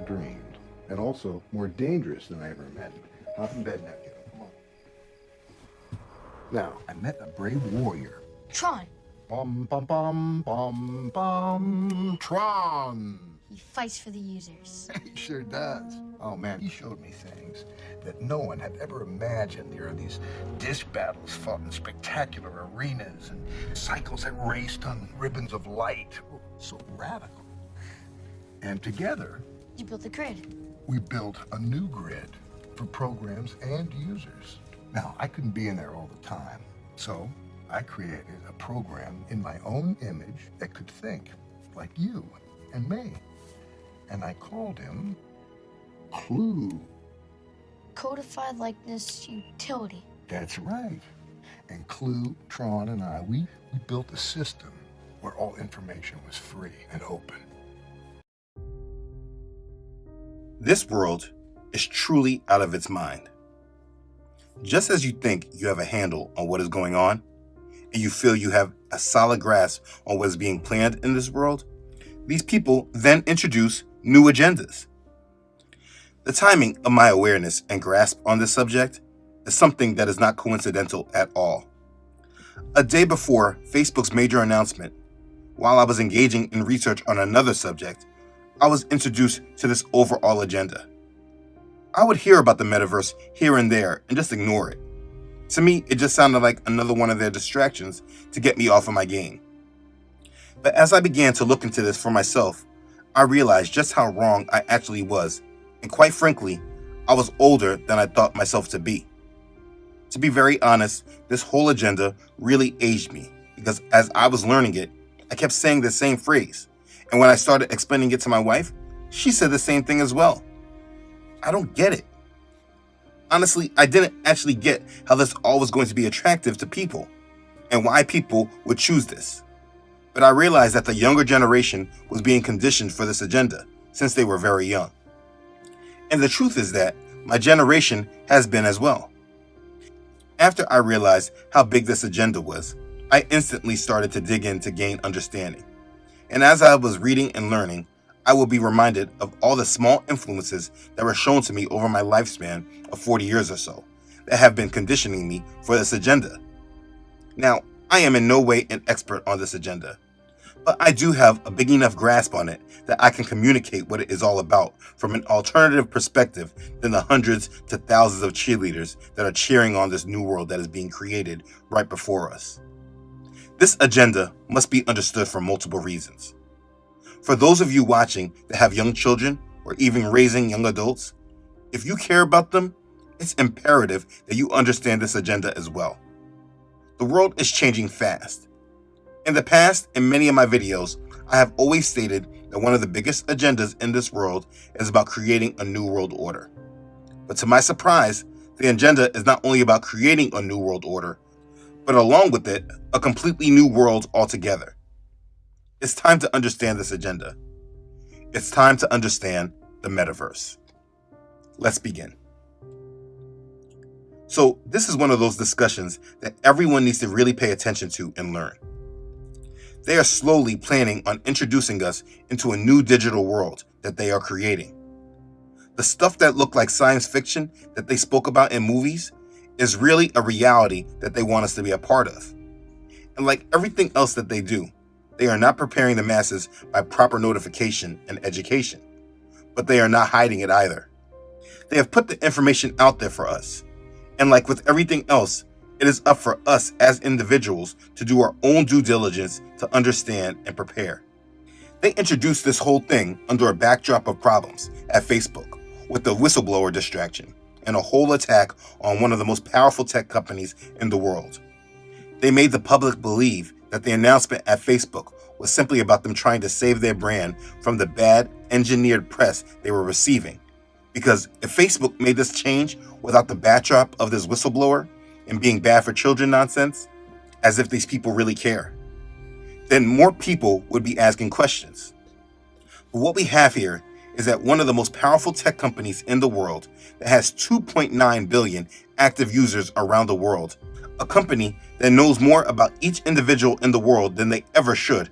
dreamed, and also more dangerous than I ever imagined. Hop in bed now, kiddo. Come on. Now, I met a brave warrior. Tron. Bum, bum, bum, bum, bum, Tron. He fights for the users. He sure does. Oh man, he showed me things that no one had ever imagined. There are these disc battles fought in spectacular arenas and cycles that raced on ribbons of light. Oh, so radical. And together, You built the grid. we built a new grid for programs and users. Now, I couldn't be in there all the time, so I created a program in my own image that could think like you and me. And I called him Clue. Codified likeness utility. That's right. And Clue, Tron, and I, we built a system where all information was free and open. This world is truly out of its mind. Just as you think you have a handle on what is going on, and you feel you have a solid grasp on what is being planned in this world, these people then introduce new agendas. The timing of my awareness and grasp on this subject is something that is not coincidental at all. A day before Facebook's major announcement, while I was engaging in research on another subject, I was introduced to this overall agenda. I would hear about the metaverse here and there and just ignore it. To me, it just sounded like another one of their distractions to get me off of my game. But as I began to look into this for myself, I realized just how wrong I actually was, and quite frankly, I was older than I thought myself to be. To be very honest, this whole agenda really aged me, because as I was learning it, I kept saying the same phrase, and when I started explaining it to my wife, she said the same thing as well. I don't get it. Honestly, I didn't actually get how this all was going to be attractive to people, and why people would choose this. But I realized that the younger generation was being conditioned for this agenda since they were very young. And the truth is that my generation has been as well. After I realized how big this agenda was, I instantly started to dig in to gain understanding. And as I was reading and learning, I will be reminded of all the small influences that were shown to me over my lifespan of 40 years or so that have been conditioning me for this agenda. Now, I am in no way an expert on this agenda, but I do have a big enough grasp on it that I can communicate what it is all about from an alternative perspective than the hundreds to thousands of cheerleaders that are cheering on this new world that is being created right before us. This agenda must be understood for multiple reasons. For those of you watching that have young children or even raising young adults, if you care about them, it's imperative that you understand this agenda as well. The world is changing fast. In the past, in many of my videos, I have always stated that one of the biggest agendas in this world is about creating a new world order. But to my surprise, the agenda is not only about creating a new world order, but along with it, a completely new world altogether. It's time to understand this agenda. It's time to understand the metaverse. Let's begin. So this is one of those discussions that everyone needs to really pay attention to and learn. They are slowly planning on introducing us into a new digital world that they are creating. The stuff that looked like science fiction that they spoke about in movies is really a reality that they want us to be a part of. And like everything else that they do, they are not preparing the masses by proper notification and education, but they are not hiding it either. They have put the information out there for us. And like with everything else, it is up for us as individuals to do our own due diligence to understand and prepare. They introduced this whole thing under a backdrop of problems at Facebook with the whistleblower distraction and a whole attack on one of the most powerful tech companies in the world. They made the public believe that the announcement at Facebook was simply about them trying to save their brand from the bad, engineered press they were receiving. Because if Facebook made this change without the backdrop of this whistleblower and being bad for children nonsense, as if these people really care, then more people would be asking questions. But what we have here is that one of the most powerful tech companies in the world that has 2.9 billion active users around the world, a company that knows more about each individual in the world than they ever should,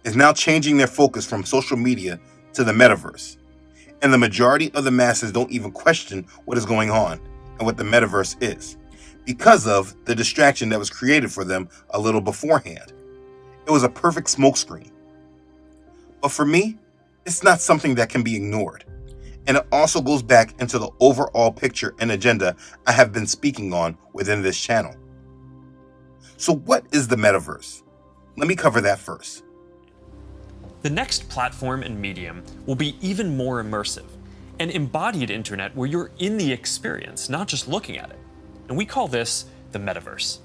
is now changing their focus from social media to the metaverse. And the majority of the masses don't even question what is going on and what the metaverse is, because of the distraction that was created for them a little beforehand. It was a perfect smokescreen. But for me, it's not something that can be ignored. And it also goes back into the overall picture and agenda I have been speaking on within this channel. So what is the metaverse? Let me cover that first. The next platform and medium will be even more immersive, an embodied internet where you're in the experience, not just looking at it. And we call this the metaverse.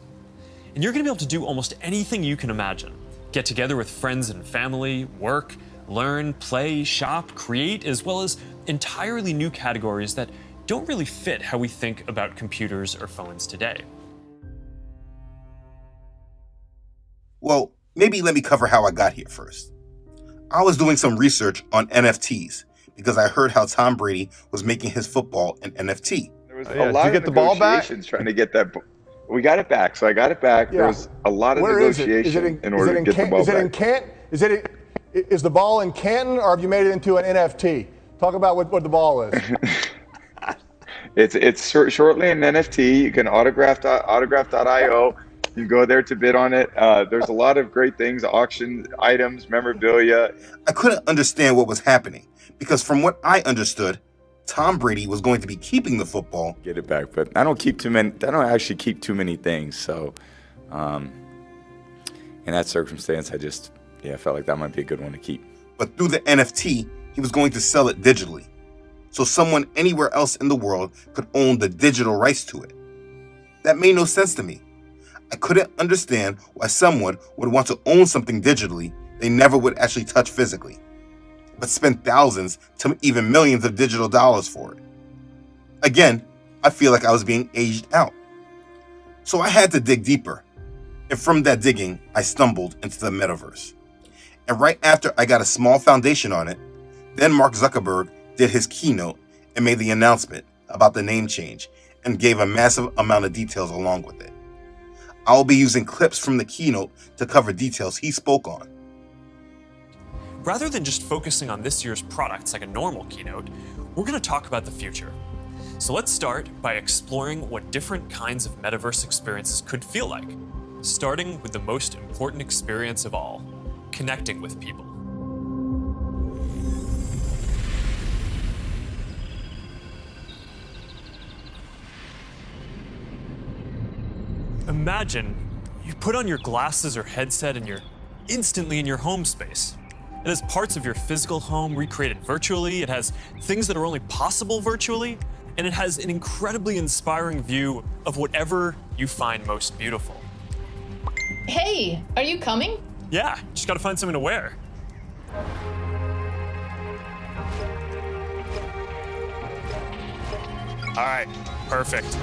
And you're going to be able to do almost anything you can imagine. Get together with friends and family, work, learn, play, shop, create, as well as entirely new categories that don't really fit how we think about computers or phones today. Well, maybe let me cover how I got here first. I was doing some research on NFTs because I heard how Tom Brady was making his football an NFT. There was Yeah, a lot did you of get the ball back? negotiations trying to get that. We got it back, so I got it back. Yeah. There was a lot of Where is it? negotiation in order to get the ball is it in back. Canton? Is the ball in Canton, or have you made it into an NFT? Talk about what the ball is. It's shortly an NFT. You can autograph.io. You can go there to bid on it. There's a lot of great things, auction items, memorabilia. I couldn't understand what was happening because from what I understood, Tom Brady was going to be keeping the football. Get it back, but I don't keep too many. I don't actually keep too many things. So, in that circumstance, I felt like that might be a good one to keep. But through the NFT, he was going to sell it digitally. So someone anywhere else in the world could own the digital rights to it. That made no sense to me. I couldn't understand why someone would want to own something digitally they never would actually touch physically, but spend thousands to even millions of digital dollars for it. Again, I feel like I was being aged out. So I had to dig deeper. And from that digging, I stumbled into the metaverse. And right after I got a small foundation on it, then Mark Zuckerberg did his keynote and made the announcement about the name change and gave a massive amount of details along with it. I'll be using clips from the keynote to cover details he spoke on. Rather than just focusing on this year's products like a normal keynote, we're going to talk about the future. So let's start by exploring what different kinds of metaverse experiences could feel like, starting with the most important experience of all, connecting with people. Imagine you put on your glasses or headset and you're instantly in your home space. It has parts of your physical home recreated virtually, it has things that are only possible virtually, and it has an incredibly inspiring view of whatever you find most beautiful. Hey, are you coming? Yeah, just gotta find something to wear. All right, perfect.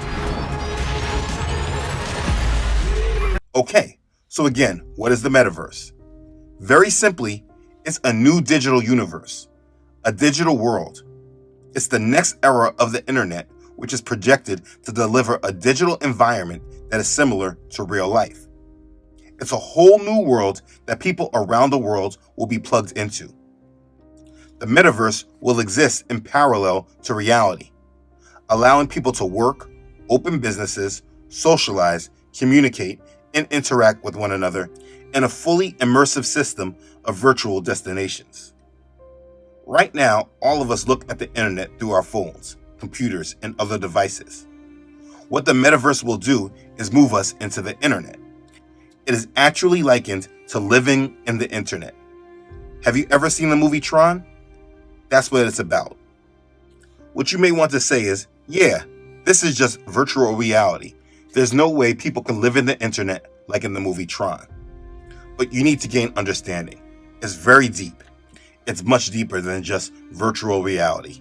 Okay, so again, what is the metaverse? Very simply, it's a new digital universe, a digital world. It's the next era of the internet, which is projected to deliver a digital environment that is similar to real life. It's a whole new world that people around the world will be plugged into. The metaverse will exist in parallel to reality, allowing people to work, open businesses, socialize, communicate, and interact with one another in a fully immersive system of virtual destinations. Right now, all of us look at the internet through our phones, computers, and other devices. What the metaverse will do is move us into the internet. It is actually likened to living in the internet. Have you ever seen the movie Tron? That's what it's about. What you may want to say is, yeah, this is just virtual reality. There's no way people can live in the internet like in the movie Tron. But you need to gain understanding. It's very deep. It's much deeper than just virtual reality.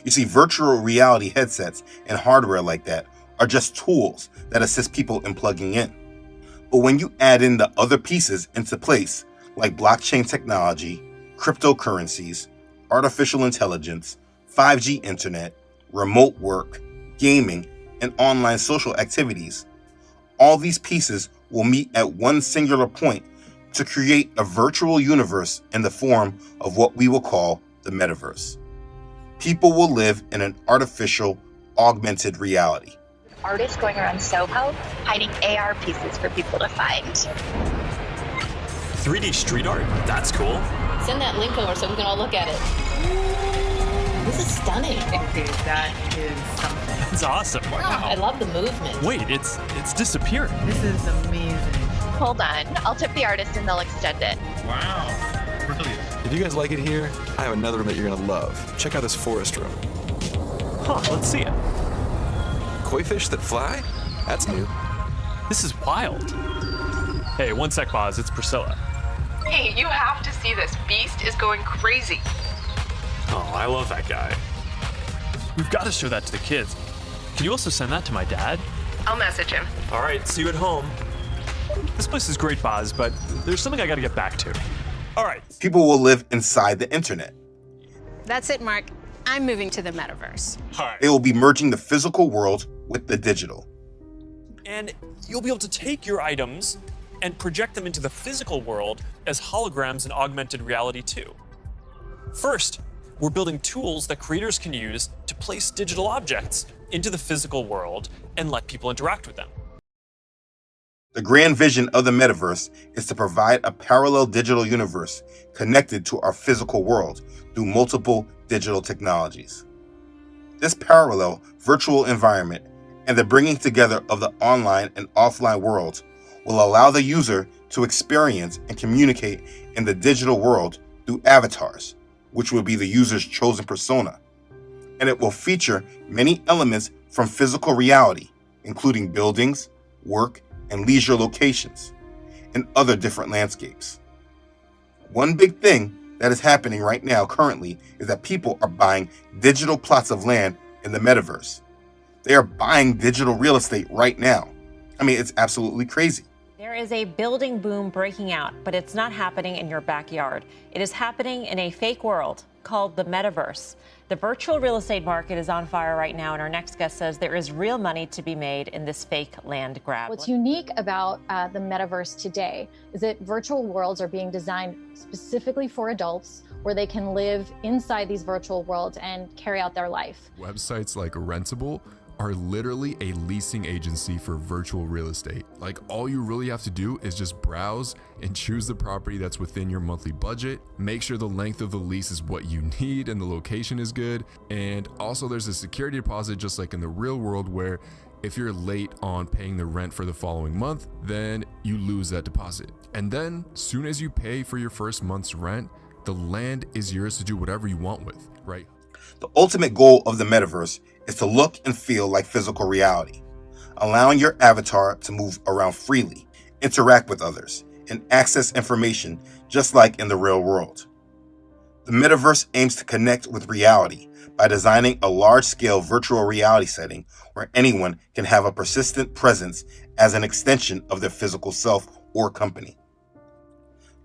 You see, virtual reality headsets and hardware like that are just tools that assist people in plugging in. But when you add in the other pieces into place, like blockchain technology, cryptocurrencies, artificial intelligence, 5G internet, remote work, gaming, and online social activities, all these pieces will meet at one singular point to create a virtual universe in the form of what we will call the metaverse. people will live in an artificial, augmented reality. Artists going around Soho hiding AR pieces for people to find. 3D street art? That's cool. Send that link over so we can all look at it. This is stunning. Dude, that is something. That's awesome. I love the movement. Wait, it's disappearing. This is amazing. Hold on, I'll tip the artist and they'll extend it. Wow, brilliant. If you guys like it here, I have another room that you're gonna love. Check out this forest room. Huh, let's see it. Koi fish that fly? That's new. This is wild. Hey, one sec, Boz, it's Priscilla. Hey, you have to see this. Beast is going crazy. Oh, I love that guy. We've got to show that to the kids. Can you also send that to my dad? I'll message him. All right, see you at home. This place is great, Boz, but there's something I got to get back to. All right. People will live inside the internet. That's it, Mark. I'm moving to the metaverse. All right. They will be merging the physical world with the digital. And you'll be able to take your items and project them into the physical world as holograms in augmented reality too. First, we're building tools that creators can use to place digital objects into the physical world and let people interact with them. The grand vision of the metaverse is to provide a parallel digital universe connected to our physical world through multiple digital technologies. This parallel virtual environment and the bringing together of the online and offline worlds will allow the user to experience and communicate in the digital world through avatars, which will be the user's chosen persona. And it will feature many elements from physical reality, including buildings, work, and leisure locations, and other different landscapes. One big thing that is happening right now currently is that people are buying digital plots of land in the metaverse. They are buying digital real estate right now. I mean, it's absolutely crazy. There is a building boom breaking out, but it's not happening in your backyard. It is happening in a fake world called the metaverse. The virtual real estate market is on fire right now, and our next guest says there is real money to be made in this fake land grab. What's unique about the metaverse today is that virtual worlds are being designed specifically for adults, where they can live inside these virtual worlds and carry out their life. Websites like Rentable are literally a leasing agency for virtual real estate. Like, all you really have to do is just browse and choose the property that's within your monthly budget. Make sure the length of the lease is what you need and the location is good. And also there's a security deposit, just like in the real world, where if you're late on paying the rent for the following month, then you lose that deposit. And then soon as you pay for your first month's rent, the land is yours to do whatever you want with, right? The ultimate goal of the metaverse is to look and feel like physical reality, allowing your avatar to move around freely, interact with others, and access information just like in the real world. The metaverse aims to connect with reality by designing a large-scale virtual reality setting where anyone can have a persistent presence as an extension of their physical self or company.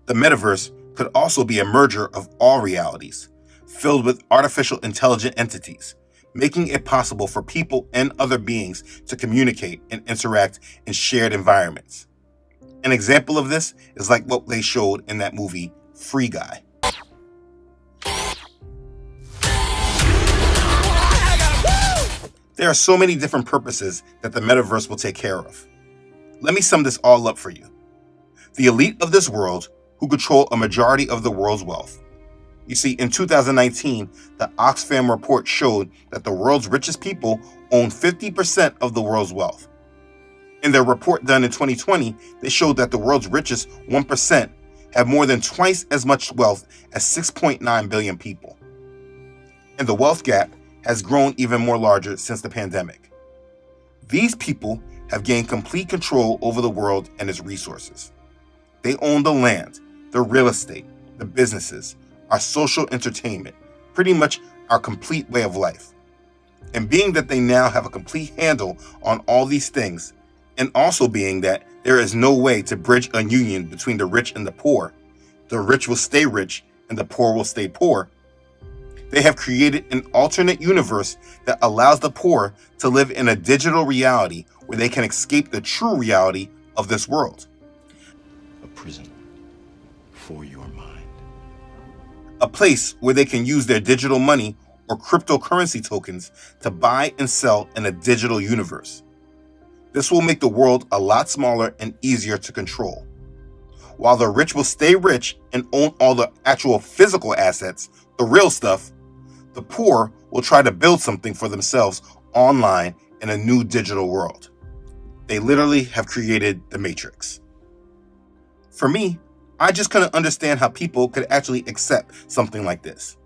The metaverse could also be a merger of all realities, filled with artificial intelligent entities, making it possible for people and other beings to communicate and interact in shared environments. An example of this is like what they showed in that movie, Free Guy. There are so many different purposes that the metaverse will take care of. Let me sum this all up for you. The elite of this world, who control a majority of the world's wealth. You see, in 2019, the Oxfam report showed that the world's richest people own 50% of the world's wealth. In their report done in 2020, they showed that the world's richest 1% have more than twice as much wealth as 6.9 billion people. And the wealth gap has grown even more larger since the pandemic. These people have gained complete control over the world and its resources. They own the land, the real estate, the businesses, our social entertainment, pretty much our complete way of life. And being that they now have a complete handle on all these things, and also being that there is no way to bridge a union between the rich and the rich will stay rich and the poor will stay poor, they have created an alternate universe that allows the poor to live in a digital reality where they can escape the true reality of this world. A prison for your mind. A place where they can use their digital money or cryptocurrency tokens to buy and sell in a digital universe. This will make the world a lot smaller and easier to control. While the rich will stay rich and own all the actual physical assets, the real stuff, the poor will try to build something for themselves online in a new digital world. They literally have created the Matrix. For me, I just couldn't understand how people could actually accept something like this.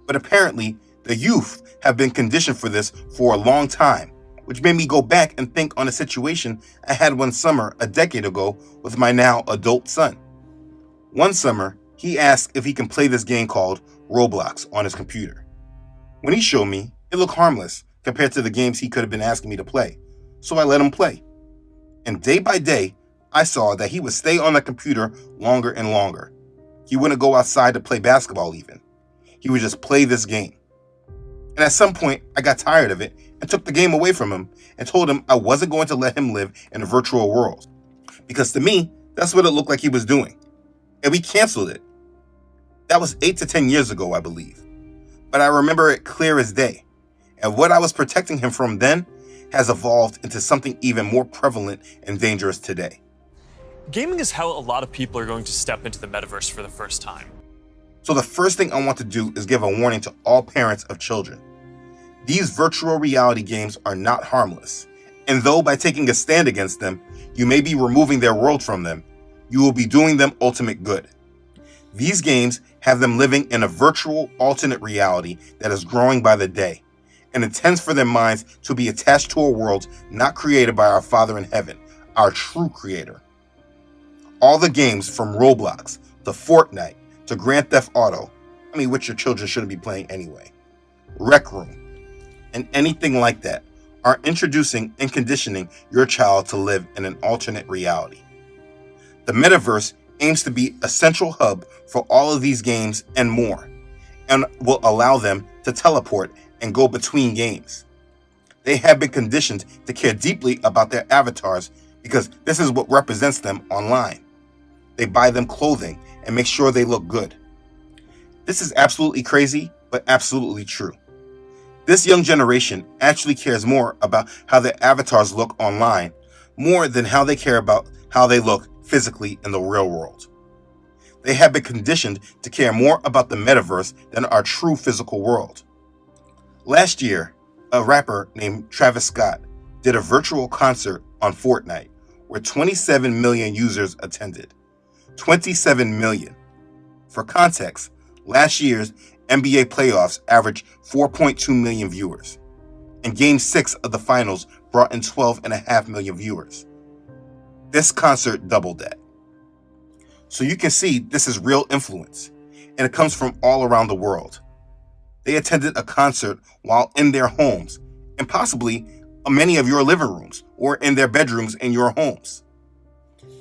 But apparently, the youth have been conditioned for this for a long time, which made me go back and think on a situation I had one summer a decade ago with my now adult son. One summer, he asked if he can play this game called Roblox on his computer. When he showed me, it looked harmless compared to the games he could have been asking me to play, so I let him play. And day by day, I saw that he would stay on the computer longer and longer. He wouldn't go outside to play basketball even. He would just play this game. And at some point, I got tired of it and took the game away from him and told him I wasn't going to let him live in a virtual world. Because to me, that's what it looked like he was doing. And we canceled it. That was 8 to 10 years ago, I believe. But I remember it clear as day. And what I was protecting him from then has evolved into something even more prevalent and dangerous today. Gaming is how a lot of people are going to step into the metaverse for the first time. So the first thing I want to do is give a warning to all parents of children. These virtual reality games are not harmless. And though by taking a stand against them, you may be removing their world from them, you will be doing them ultimate good. These games have them living in a virtual alternate reality that is growing by the day, and intends for their minds to be attached to a world not created by our Father in heaven, our true creator. All the games from Roblox to Fortnite to Grand Theft Auto, which your children shouldn't be playing anyway, Rec Room, and anything like that, are introducing and conditioning your child to live in an alternate reality. The metaverse aims to be a central hub for all of these games and more, and will allow them to teleport and go between games. They have been conditioned to care deeply about their avatars because this is what represents them online. They buy them clothing and make sure they look good. This is absolutely crazy, but absolutely true. This young generation actually cares more about how their avatars look online, more than how they care about how they look physically in the real world. They have been conditioned to care more about the metaverse than our true physical world. Last year, a rapper named Travis Scott did a virtual concert on Fortnite where 27 million users attended. 27 million. For context, last year's NBA playoffs averaged 4.2 million viewers, and Game 6 of the finals brought in 12.5 million viewers. This concert doubled that. So you can see this is real influence, and it comes from all around the world. They attended a concert while in their homes, and possibly many of your living rooms, or in their bedrooms in your homes.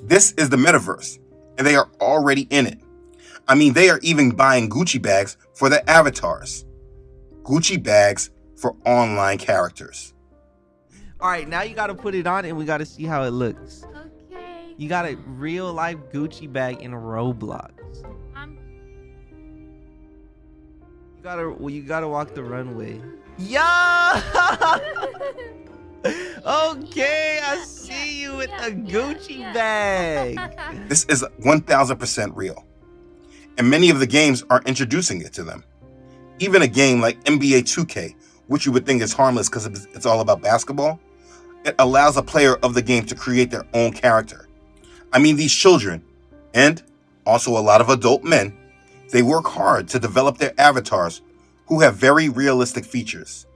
This is the metaverse, and they are already in it. They are even buying Gucci bags for their avatars. Gucci bags for online characters. All right, now you got to put it on and we got to see how it looks. Okay. You got a real life Gucci bag in Roblox. You gotta walk the runway. Yeah. Okay, I see you with a Gucci bag. This is 1000% real. And many of the games are introducing it to them. Even a game like NBA 2K, which you would think is harmless because it's all about basketball, it allows a player of the game to create their own character. These children, and also a lot of adult men, they work hard to develop their avatars who have very realistic features.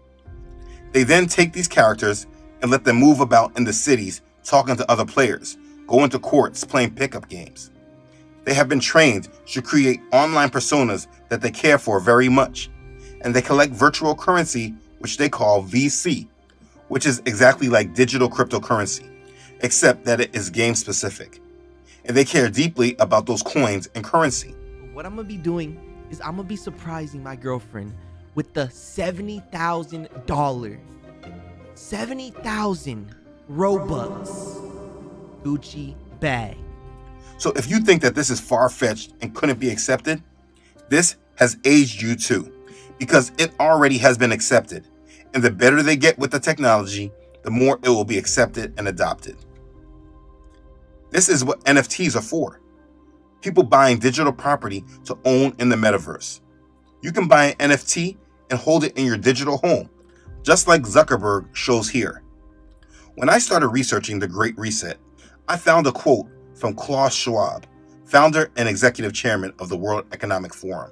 They then take these characters and let them move about in the cities talking to other players, go into courts playing pickup games. They have been trained to create online personas that they care for very much, and they collect virtual currency, which they call VC, which is exactly like digital cryptocurrency, except that it is game specific. And they care deeply about those coins and currency. What I'm gonna be doing is I'm gonna be surprising my girlfriend with the $70,000 Robux Gucci bag. So if you think that this is far-fetched and couldn't be accepted, this has aged you too, because it already has been accepted, and the better they get with the technology, the more it will be accepted and adopted. This is what NFTs are for. People buying digital property to own in the metaverse. You can buy an NFT and hold it in your digital home, just like Zuckerberg shows here. When I started researching the Great Reset, I found a quote from Klaus Schwab, founder and executive chairman of the World Economic Forum.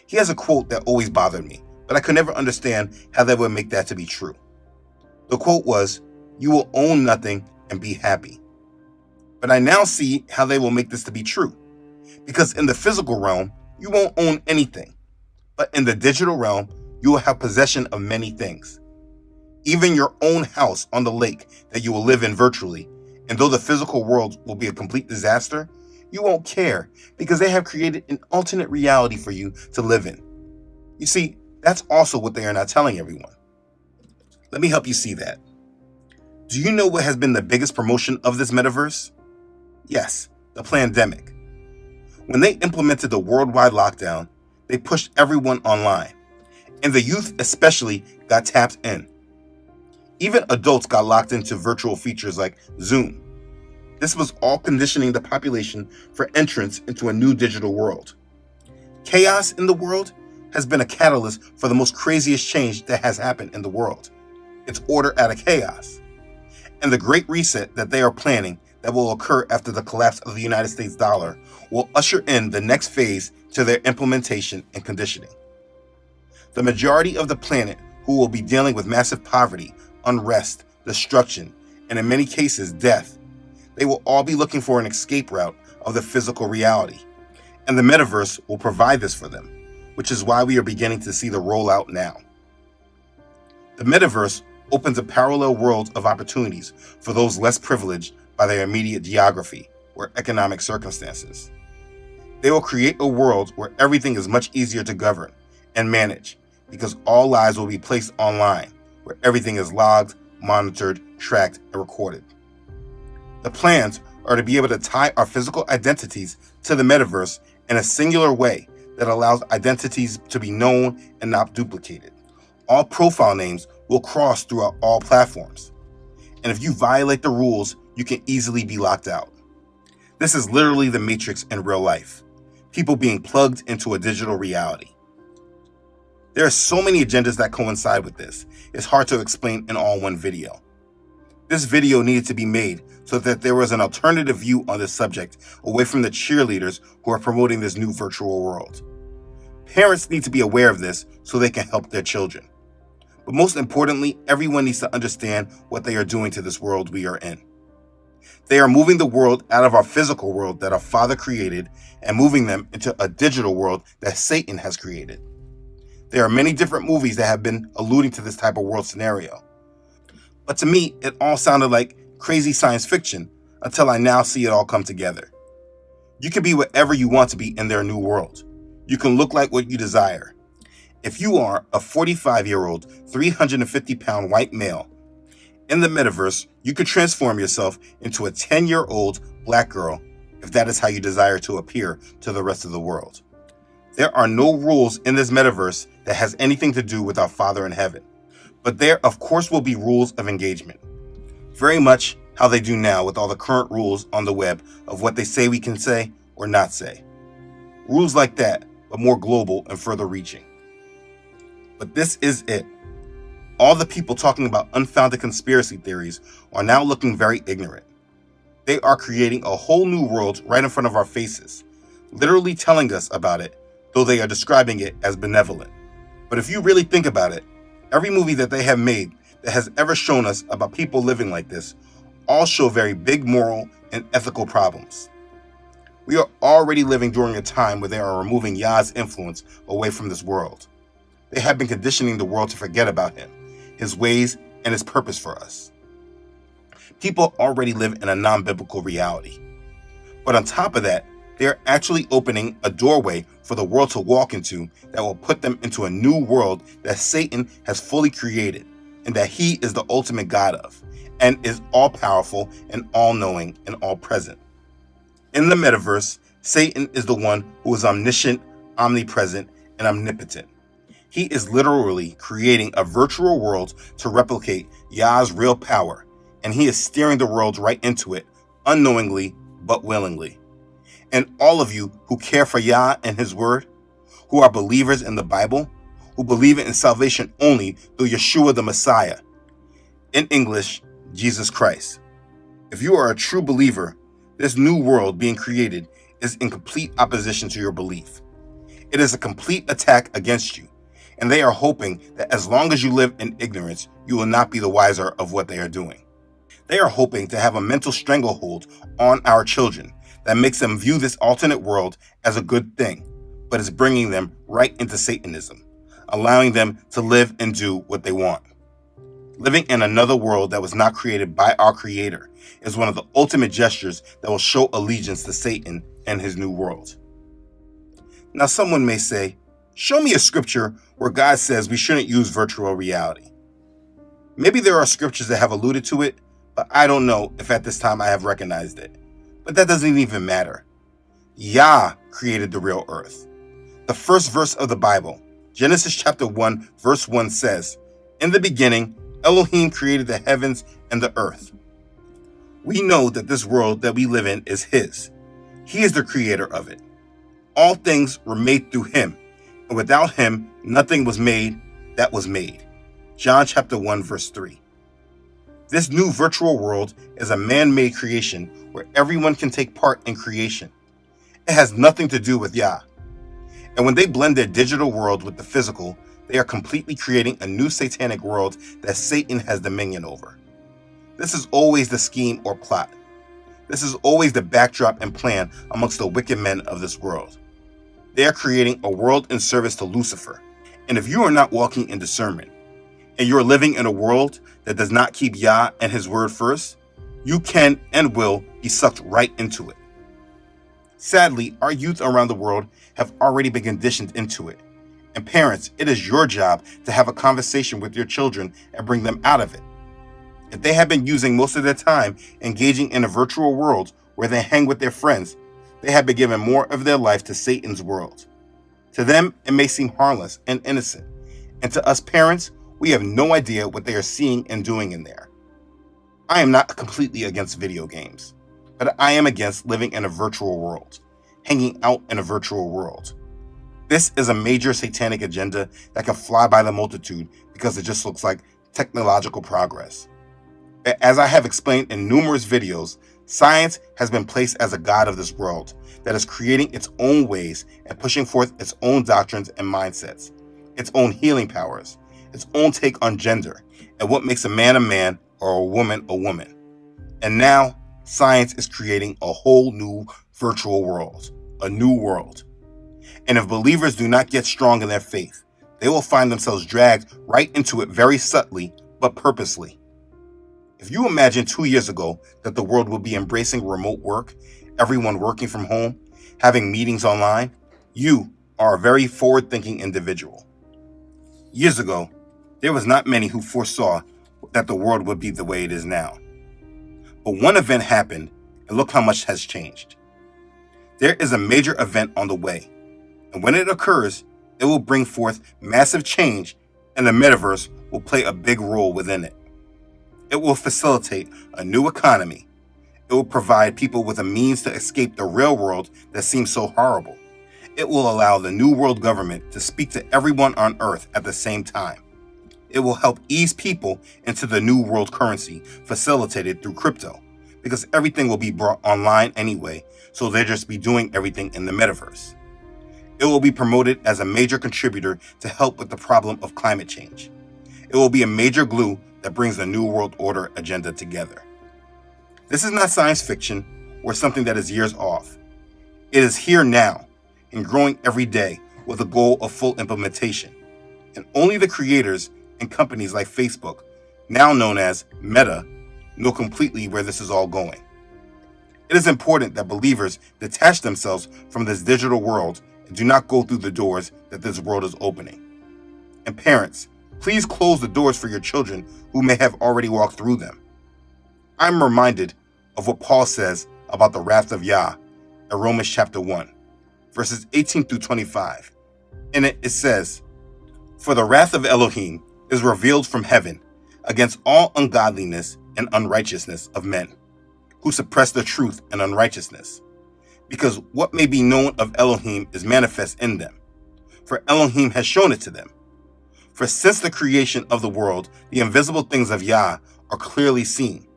He has a quote that always bothered me, but I could never understand how they would make that to be true. The quote was, "You will own nothing and be happy." But I now see how they will make this to be true. Because in the physical realm, you won't own anything. But in the digital realm, you will have possession of many things. Even your own house on the lake that you will live in virtually. And though the physical world will be a complete disaster, you won't care because they have created an alternate reality for you to live in. You see, that's also what they are not telling everyone. Let me help you see that. Do you know what has been the biggest promotion of this metaverse? Yes, the pandemic. When they implemented the worldwide lockdown, they pushed everyone online, and the youth especially got tapped in. Even adults got locked into virtual features like Zoom. This was all conditioning the population for entrance into a new digital world. Chaos in the world has been a catalyst for the most craziest change that has happened in the world. It's order out of chaos. And the Great Reset that they are planning that will occur after the collapse of the United States dollar will usher in the next phase to their implementation and conditioning. The majority of the planet who will be dealing with massive poverty, unrest, destruction, and in many cases death, they will all be looking for an escape route of the physical reality. And the metaverse will provide this for them, which is why we are beginning to see the rollout now. The metaverse opens a parallel world of opportunities for those less privileged by their immediate geography or economic circumstances. They will create a world where everything is much easier to govern and manage because all lives will be placed online, where everything is logged, monitored, tracked, and recorded. The plans are to be able to tie our physical identities to the metaverse in a singular way that allows identities to be known and not duplicated. All profile names will cross throughout all platforms. And if you violate the rules, you can easily be locked out. This is literally the Matrix in real life. People being plugged into a digital reality. There are so many agendas that coincide with this. It's hard to explain in all one video. This video needed to be made so that there was an alternative view on this subject away from the cheerleaders who are promoting this new virtual world. Parents need to be aware of this so they can help their children. But most importantly, everyone needs to understand what they are doing to this world we are in. They are moving the world out of our physical world that our Father created and moving them into a digital world that Satan has created. There are many different movies that have been alluding to this type of world scenario. But to me, it all sounded like crazy science fiction until I now see it all come together. You can be whatever you want to be in their new world. You can look like what you desire. If you are a 45-year-old, 350-pound white male, in the metaverse, you could transform yourself into a 10-year-old black girl if that is how you desire to appear to the rest of the world. There are no rules in this metaverse that has anything to do with our Father in heaven. But there, of course, will be rules of engagement. Very much how they do now with all the current rules on the web of what they say we can say or not say. Rules like that, but more global and further reaching. But this is it. All the people talking about unfounded conspiracy theories are now looking very ignorant. They are creating a whole new world right in front of our faces, literally telling us about it, though they are describing it as benevolent. But if you really think about it, every movie that they have made that has ever shown us about people living like this all show very big moral and ethical problems. We are already living during a time where they are removing Yah's influence away from this world. They have been conditioning the world to forget about him, his ways, and his purpose for us. People already live in a non-biblical reality. But on top of that, they are actually opening a doorway for the world to walk into that will put them into a new world that Satan has fully created and that he is the ultimate God of and is all-powerful and all-knowing and all-present. In the metaverse, Satan is the one who is omniscient, omnipresent, and omnipotent. He is literally creating a virtual world to replicate Yah's real power, and he is steering the world right into it, unknowingly but willingly. And all of you who care for Yah and his word, who are believers in the Bible, who believe in salvation only through Yeshua the Messiah, in English, Jesus Christ. If you are a true believer, this new world being created is in complete opposition to your belief. It is a complete attack against you, and they are hoping that as long as you live in ignorance, you will not be the wiser of what they are doing. They are hoping to have a mental stranglehold on our children that makes them view this alternate world as a good thing, but is bringing them right into Satanism, allowing them to live and do what they want. Living in another world that was not created by our Creator is one of the ultimate gestures that will show allegiance to Satan and his new world. Now, someone may say, show me a scripture where God says we shouldn't use virtual reality. Maybe there are scriptures that have alluded to it, but I don't know if at this time I have recognized it. But that doesn't even matter. Yah created the real earth. The first verse of the Bible, Genesis chapter 1, verse 1 says, "In the beginning, Elohim created the heavens and the earth." We know that this world that we live in is his. He is the creator of it. All things were made through him, and without him, nothing was made that was made. John chapter 1, verse 3. This new virtual world is a man-made creation where everyone can take part in creation. It has nothing to do with Yah. And when they blend their digital world with the physical, they are completely creating a new satanic world that Satan has dominion over. This is always the scheme or plot. This is always the backdrop and plan amongst the wicked men of this world. They are creating a world in service to Lucifer. And if you are not walking in discernment, and you're living in a world that does not keep Yah and his word first, you can and will be sucked right into it. Sadly, our youth around the world have already been conditioned into it. And parents, it is your job to have a conversation with your children and bring them out of it. If they have been using most of their time engaging in a virtual world where they hang with their friends, they have been giving more of their life to Satan's world. To them, it may seem harmless and innocent. And to us parents, we have no idea what they are seeing and doing in there. I am not completely against video games, but I am against living in a virtual world, hanging out in a virtual world. This is a major satanic agenda that can fly by the multitude because it just looks like technological progress. As I have explained in numerous videos, science has been placed as a god of this world that is creating its own ways and pushing forth its own doctrines and mindsets, its own healing powers, its own take on gender, and what makes a man or a woman a woman. And now, science is creating a whole new virtual world, a new world. And if believers do not get strong in their faith, they will find themselves dragged right into it very subtly, but purposely. If you imagine 2 years ago that the world would be embracing remote work, everyone working from home, having meetings online, you are a very forward-thinking individual. Years ago, there was not many who foresaw that the world would be the way it is now. But one event happened, and look how much has changed. There is a major event on the way, and when it occurs, it will bring forth massive change, and the metaverse will play a big role within it. It will facilitate a new economy. It will provide people with a means to escape the real world that seems so horrible. It will allow the new world government to speak to everyone on Earth at the same time. It will help ease people into the new world currency facilitated through crypto, because everything will be brought online anyway, so they'll just be doing everything in the metaverse. It will be promoted as a major contributor to help with the problem of climate change. It will be a major glue that brings the New World Order agenda together. This is not science fiction or something that is years off. It is here now and growing every day with a goal of full implementation. And only the creators and companies like Facebook, now known as Meta, know completely where this is all going. It is important that believers detach themselves from this digital world and do not go through the doors that this world is opening. And parents, please close the doors for your children who may have already walked through them. I'm reminded of what Paul says about the wrath of Yah in Romans chapter 1, verses 18 through 25. In it says, For the wrath of Elohim is revealed from heaven against all ungodliness and unrighteousness of men, who suppress the truth and unrighteousness, because what may be known of Elohim is manifest in them, for Elohim has shown it to them. For since the creation of the world, the invisible things of Yah are clearly seen,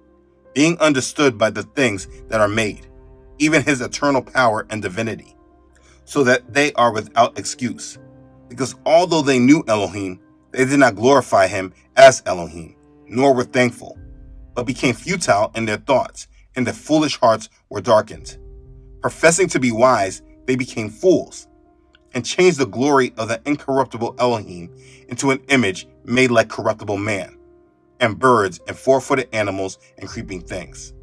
being understood by the things that are made, even his eternal power and divinity, so that they are without excuse. Because although they knew Elohim, they did not glorify him as Elohim, nor were thankful, but became futile in their thoughts, and their foolish hearts were darkened. Professing to be wise, they became fools, and changed the glory of the incorruptible Elohim into an image made like corruptible man, and birds and four-footed animals and creeping things.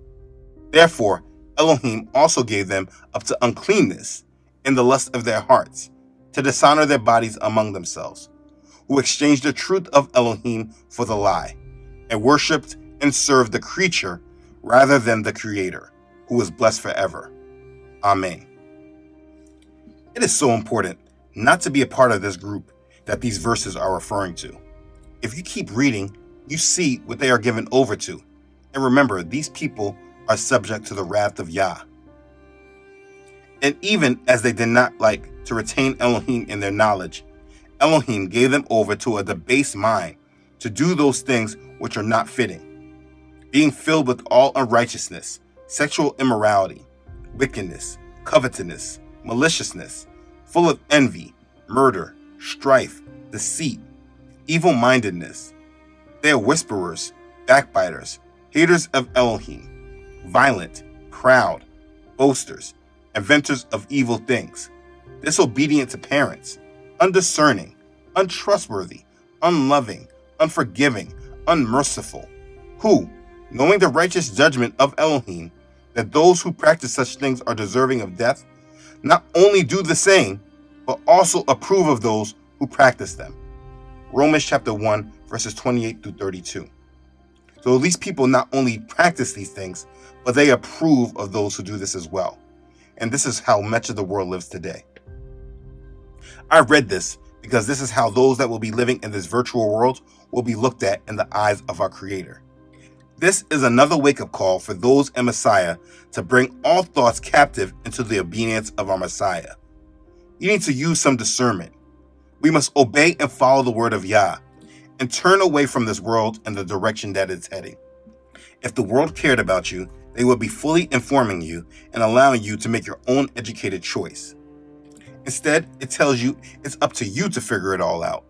Therefore, Elohim also gave them up to uncleanness in the lust of their hearts, to dishonor their bodies among themselves, who exchanged the truth of Elohim for the lie, and worshipped and served the creature rather than the Creator, who is blessed forever. Amen. It is so important not to be a part of this group that these verses are referring to. If you keep reading, you see what they are given over to. And remember, these people are subject to the wrath of Yah. And even as they did not like to retain Elohim in their knowledge, Elohim gave them over to a debased mind to do those things which are not fitting, being filled with all unrighteousness, sexual immorality, wickedness, covetousness, maliciousness, full of envy, murder, strife, deceit, evil-mindedness. They are whisperers, backbiters, haters of Elohim, violent, proud, boasters, inventors of evil things, disobedient to parents, undiscerning, untrustworthy, unloving, unforgiving, unmerciful, who, knowing the righteous judgment of Elohim, that those who practice such things are deserving of death, not only do the same, but also approve of those who practice them. Romans chapter 1, verses 28 through 32. So these people not only practice these things, but they approve of those who do this as well. And this is how much of the world lives today. I read this because this is how those that will be living in this virtual world will be looked at in the eyes of our Creator. This is another wake-up call for those in Messiah to bring all thoughts captive into the obedience of our Messiah. You need to use some discernment. We must obey and follow the word of Yah and turn away from this world and the direction that it's heading. If the world cared about you, they would be fully informing you and allowing you to make your own educated choice. Instead, it tells you it's up to you to figure it all out,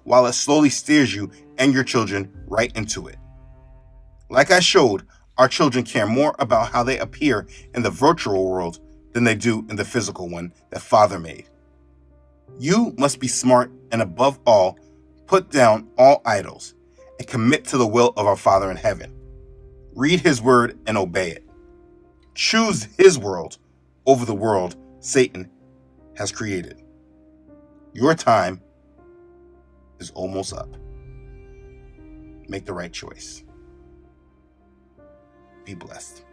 while it slowly steers you and your children right into it. Like I showed, our children care more about how they appear in the virtual world than they do in the physical one that Father made. You must be smart and above all, put down all idols and commit to the will of our Father in heaven. Read his word and obey it. Choose his world over the world Satan has created. Your time is almost up. Make the right choice. Be blessed.